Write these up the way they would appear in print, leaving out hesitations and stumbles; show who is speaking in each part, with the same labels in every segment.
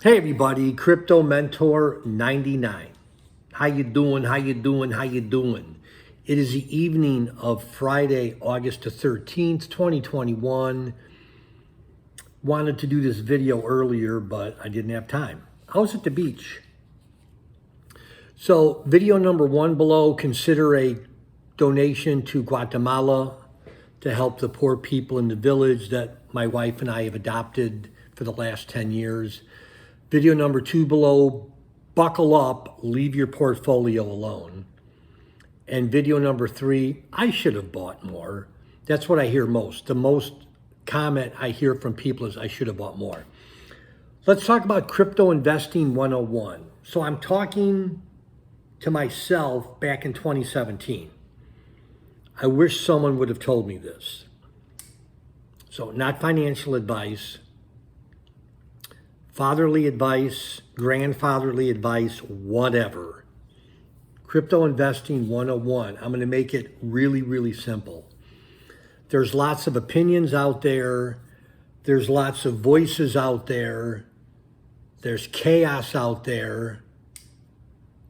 Speaker 1: Hey everybody, Crypto Mentor 99. How you doing? How you doing? How you doing? It is the evening of Friday, August the 13th, 2021. Wanted to do this video earlier, but I didn't have time. I was at the beach. So video number one below, consider a donation to Guatemala to help the poor people in the village that my wife and I have adopted for the last 10 years. Video number two below, buckle up, leave your portfolio alone. And video number three, I should have bought more. That's what I hear most. The most comment I hear from people is I should have bought more. Let's talk about crypto investing 101. So I'm talking to myself back in 2017. I wish someone would have told me this. So not financial advice, fatherly advice, grandfatherly advice, whatever. Crypto investing 101. I'm going to make it really, really simple. There's lots of opinions out there. There's lots of voices out there. There's chaos out there.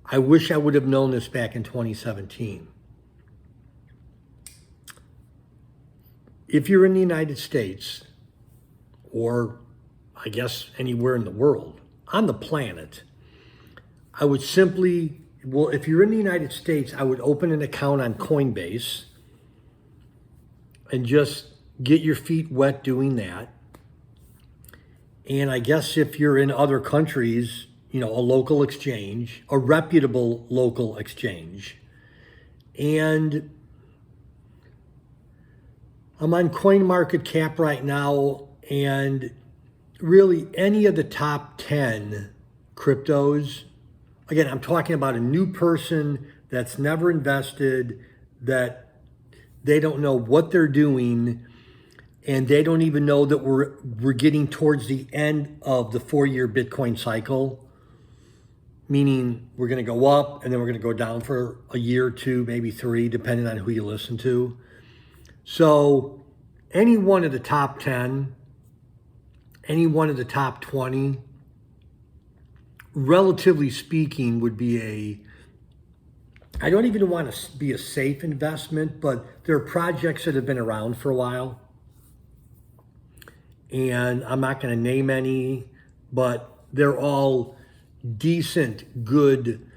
Speaker 1: I wish I would have known this back in 2017. If you're in the United States, or I guess anywhere in the world, on the planet, I would simply, if you're in the United States, I would open an account on Coinbase and just get your feet wet doing that. And I guess if you're in other countries, a local exchange, a reputable local exchange. And I'm on CoinMarketCap right now, and really any of the top 10 cryptos, again, I'm talking about a new person that's never invested, that they don't know what they're doing, and they don't even know that we're getting towards the end of the 4-year Bitcoin cycle, meaning we're going to go up and then we're going to go down for a year or two, maybe 3, depending on who you listen to. So any one of the top 10, any one of the top 20, relatively speaking, would be I don't even want to be a safe investment, but there are projects that have been around for a while. And I'm not going to name any, but they're all decent, good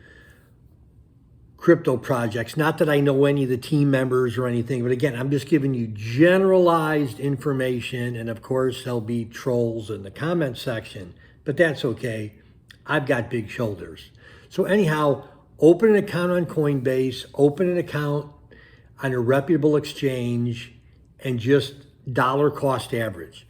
Speaker 1: crypto projects. Not that I know any of the team members or anything, but again, I'm just giving you generalized information. And of course, there'll be trolls in the comment section, but that's okay. I've got big shoulders. So anyhow, open an account on Coinbase, open an account on a reputable exchange, and just dollar cost average.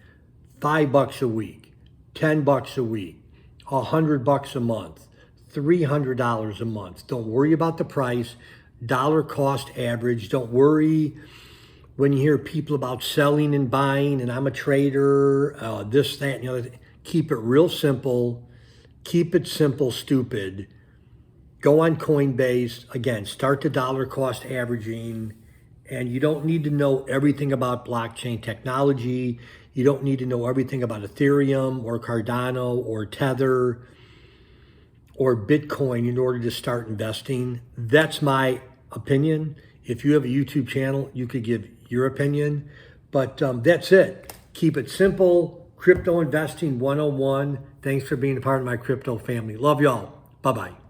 Speaker 1: $5 a week, $10 a week, $100 a month, $300 a month. Don't worry about the price. Dollar cost average. Don't worry when you hear people about selling and buying, and I'm a trader, this, that, and the other. Keep it real simple. Keep it simple, stupid. Go on Coinbase. Again, start the dollar cost averaging. And you don't need to know everything about blockchain technology. You don't need to know everything about Ethereum or Cardano or Tether or Bitcoin in order to start investing. That's my opinion. If you have a YouTube channel, you could give your opinion. But that's it. Keep it simple. Crypto investing 101. Thanks for being a part of my crypto family. Love y'all. Bye-bye.